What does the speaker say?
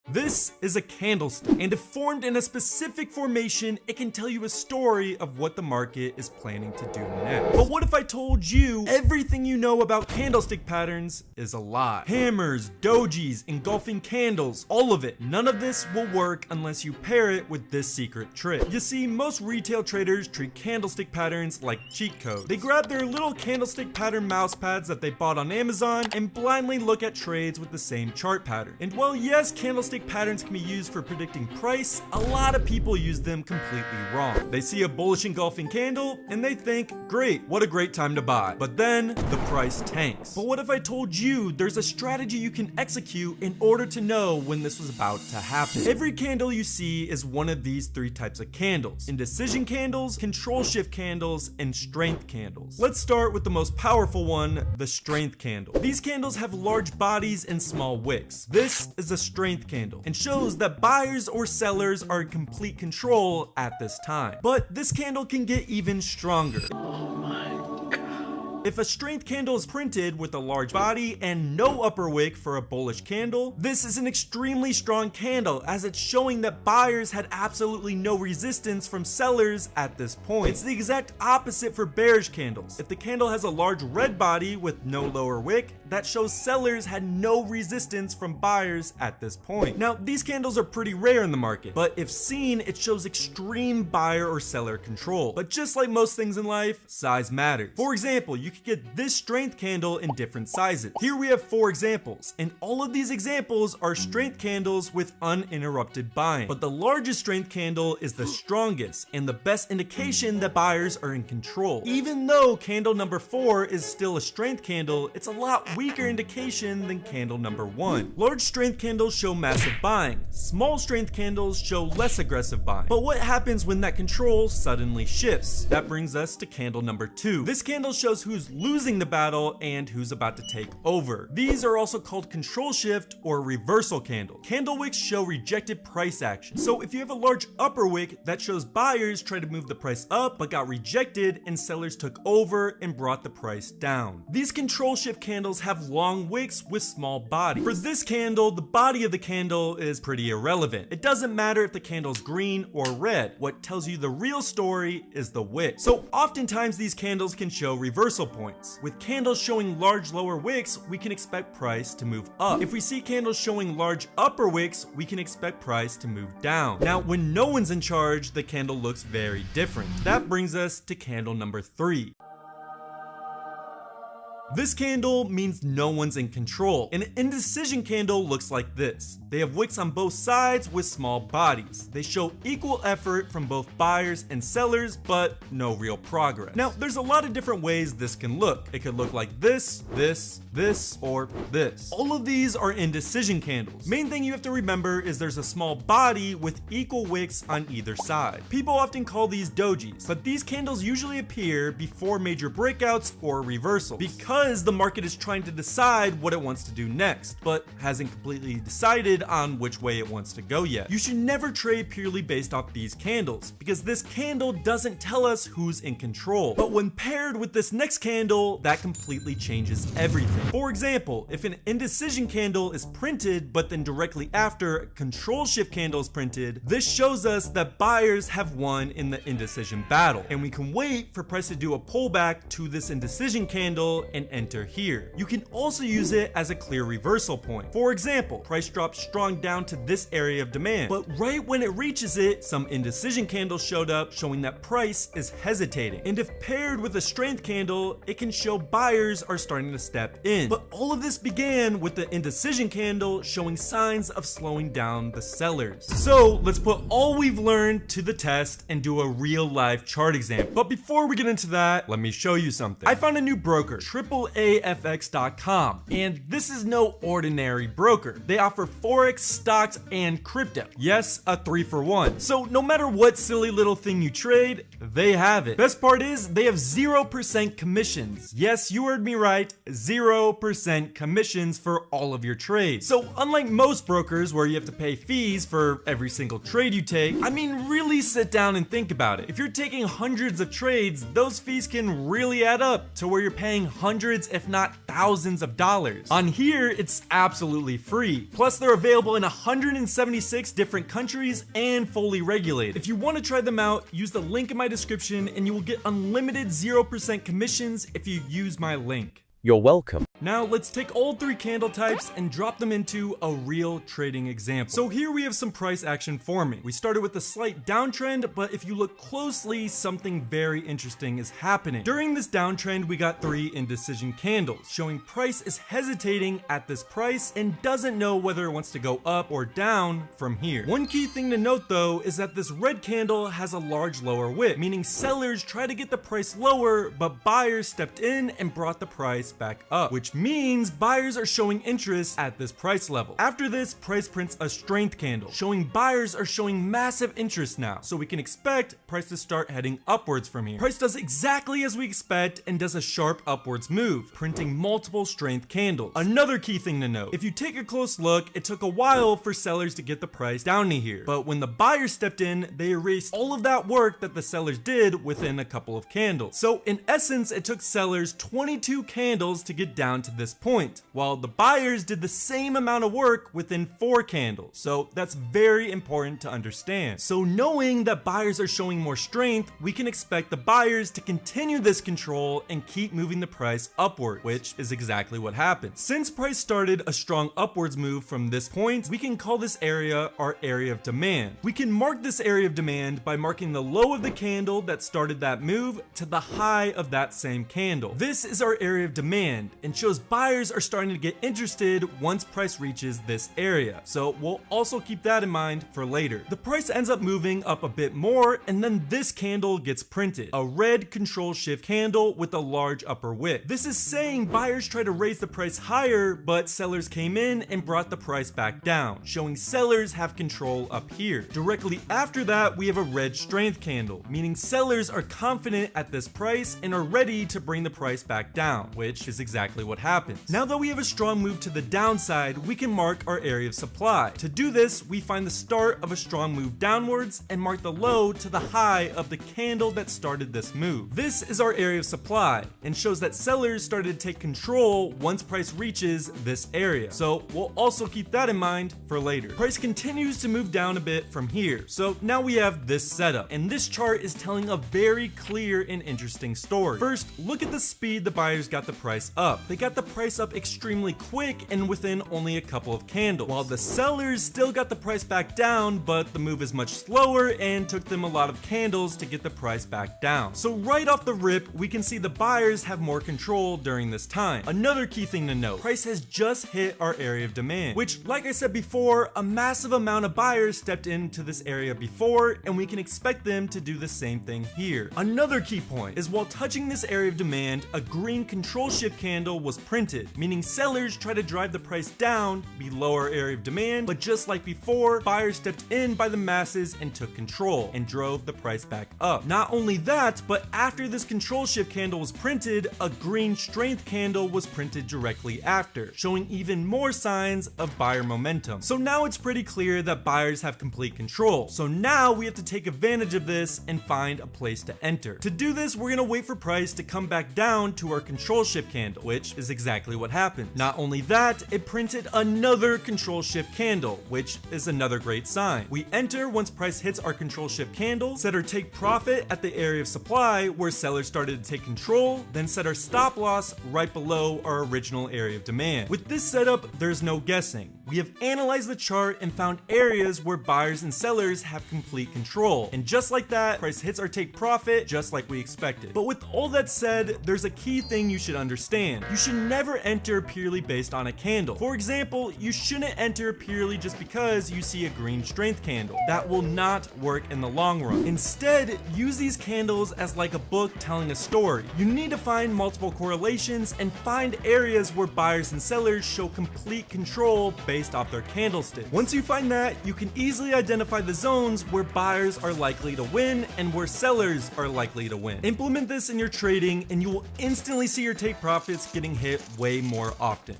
This is a candlestick, and if formed in a specific formation, it can tell you a story of what the market is planning to do next. But what if I told you everything you know about candlestick patterns is a lie? Hammers, dojis, engulfing candles, all of it. None of this will work unless you pair it with this secret trick. You see, most retail traders treat candlestick patterns like cheat codes. They grab their little candlestick pattern mouse pads that they bought on Amazon and blindly look at trades with the same chart pattern. And while yes, candlestick patterns can be used for predicting price, a lot of people use them completely wrong. They see a bullish engulfing candle and they think, great, what a great time to buy. But then the price tanks. But what if I told you there's a strategy you can execute in order to know when this was about to happen? Every candle you see is one of these three types of candles: indecision candles, control shift candles, and strength candles. Let's start with the most powerful one, the strength candle. These candles have large bodies and small wicks. This is a strength candle and shows that buyers or sellers are in complete control at this time. But this candle can get even stronger. Oh my God. If a strength candle is printed with a large body and no upper wick for a bullish candle, this is an extremely strong candle, as it's showing that buyers had absolutely no resistance from sellers at this point. It's the exact opposite for bearish candles. If the candle has a large red body with no lower wick, that shows sellers had no resistance from buyers at this point. Now, these candles are pretty rare in the market, but if seen, it shows extreme buyer or seller control. But just like most things in life, size matters. For example, you could get this strength candle in different sizes. Here we have 4 examples, and all of these examples are strength candles with uninterrupted buying. But the largest strength candle is the strongest and the best indication that buyers are in control. Even though candle number 4 is still a strength candle, it's a lot weaker indication than candle number 1. Large strength candles show massive buying. Small strength candles show less aggressive buying. But what happens when that control suddenly shifts? That brings us to candle number 2. This candle shows who's losing the battle and who's about to take over. These are also called control shift or reversal candle. Candle wicks show rejected price action. So if you have a large upper wick, that shows buyers tried to move the price up but got rejected and sellers took over and brought the price down. These control shift candles have long wicks with small bodies. For this candle, the body of the candle is pretty irrelevant. It doesn't matter if the candle's green or red. What tells you the real story is the wick. So oftentimes these candles can show reversal points. With candles showing large lower wicks, we can expect price to move up. If we see candles showing large upper wicks, we can expect price to move down. Now, when no one's in charge, the candle looks very different. That brings us to candle number 3. This candle means no one's in control. An indecision candle looks like this. They have wicks on both sides with small bodies. They show equal effort from both buyers and sellers, but no real progress. Now, there's a lot of different ways this can look. It could look like this, this, this, or this. All of these are indecision candles. Main thing you have to remember is there's a small body with equal wicks on either side. People often call these dojis, but these candles usually appear before major breakouts or reversals because the market is trying to decide what it wants to do next, but hasn't completely decided on which way it wants to go yet. You should never trade purely based off these candles, because this candle doesn't tell us who's in control. But when paired with this next candle, that completely changes everything. For example, if an indecision candle is printed, but then directly after a control shift candle is printed, this shows us that buyers have won in the indecision battle, and we can wait for price to do a pullback to this indecision candle and enter here. You can also use it as a clear reversal point. For example, price drops strong down to this area of demand, but right when it reaches it, some indecision candles showed up showing that price is hesitating. And if paired with a strength candle, it can show buyers are starting to step in. But all of this began with the indecision candle showing signs of slowing down the sellers. So let's put all we've learned to the test and do a real life chart example. But before we get into that, let me show you something. I found a new broker, AAFX.com, and this is no ordinary broker. They offer forex, stocks, and crypto. Yes, a 3-for-1. So no matter what silly little thing you trade, they have it. Best part is they have 0% commissions. Yes, you heard me right, 0%. 0% commissions for all of your trades. So unlike most brokers where you have to pay fees for every single trade you take, I mean, really sit down and think about it. If you're taking hundreds of trades, those fees can really add up to where you're paying hundreds if not thousands of dollars. On here, it's absolutely free. Plus, they're available in 176 different countries and fully regulated. If you want to try them out, use the link in my description and you will get unlimited 0% commissions if you use my link. You're welcome. Now let's take all three candle types and drop them into a real trading example. So here we have some price action forming. We started with a slight downtrend, but if you look closely, something very interesting is happening. During this downtrend, we got three indecision candles, showing price is hesitating at this price and doesn't know whether it wants to go up or down from here. One key thing to note though is that this red candle has a large lower wick, meaning sellers try to get the price lower, but buyers stepped in and brought the price back up, which means buyers are showing interest at this price level. After this, price prints a strength candle, showing buyers are showing massive interest now, so we can expect price to start heading upwards from here. Price does exactly as we expect and does a sharp upwards move, printing multiple strength candles. Another key thing to note, if you take a close look, it took a while for sellers to get the price down to here, but when the buyers stepped in, they erased all of that work that the sellers did within a couple of candles. So in essence, it took sellers 22 candles to get down to this point, while the buyers did the same amount of work within 4 candles. So that's very important to understand. So knowing that buyers are showing more strength, we can expect the buyers to continue this control and keep moving the price upward, which is exactly what happened. Since price started a strong upwards move from this point, we can call this area our area of demand. We can mark this area of demand by marking the low of the candle that started that move to the high of that same candle. This is our area of demand and shows buyers are starting to get interested once price reaches this area. So we'll also keep that in mind for later. The price ends up moving up a bit more and then this candle gets printed, a red control shift candle with a large upper wick. This is saying buyers try to raise the price higher, but sellers came in and brought the price back down, showing sellers have control up here. Directly after that, we have a red strength candle, meaning sellers are confident at this price and are ready to bring the price back down, which is exactly what happens. Now that we have a strong move to the downside, we can mark our area of supply. To do this, we find the start of a strong move downwards and mark the low to the high of the candle that started this move. This is our area of supply and shows that sellers started to take control once price reaches this area. So we'll also keep that in mind for later. Price continues to move down a bit from here. So now we have this setup, and this chart is telling a very clear and interesting story. First, look at the speed the buyers got the price up. They got the price up extremely quick and within only a couple of candles, while the sellers still got the price back down, but the move is much slower and took them a lot of candles to get the price back down. So right off the rip, we can see the buyers have more control during this time. Another key thing to note, price has just hit our area of demand, which, like I said before, a massive amount of buyers stepped into this area before, and we can expect them to do the same thing here. Another key point is while touching this area of demand, a green control shift candle was printed, meaning sellers try to drive the price down below our area of demand, but just like before, buyers stepped in by the masses and took control and drove the price back up. Not only that, but after this control shift candle was printed, a green strength candle was printed directly after, showing even more signs of buyer momentum. So now it's pretty clear that buyers have complete control. So now we have to take advantage of this and find a place to enter. To do this, we're gonna wait for price to come back down to our control shift candle, which is exactly what happened. Not only that, it printed another control shift candle, which is another great sign. We enter once price hits our control shift candle, set our take profit at the area of supply where sellers started to take control, then set our stop loss right below our original area of demand. With this setup, there's no guessing. We have analyzed the chart and found areas where buyers and sellers have complete control. And just like that, price hits our take profit just like we expected. But with all that said, there's a key thing you should understand. You should never enter purely based on a candle. For example, you shouldn't enter purely just because you see a green strength candle. That will not work in the long run. Instead, use these candles as like a book telling a story. You need to find multiple correlations and find areas where buyers and sellers show complete control based based off their candlesticks. Once you find that, you can easily identify the zones where buyers are likely to win and where sellers are likely to win. Implement this in your trading and you will instantly see your take profits getting hit way more often.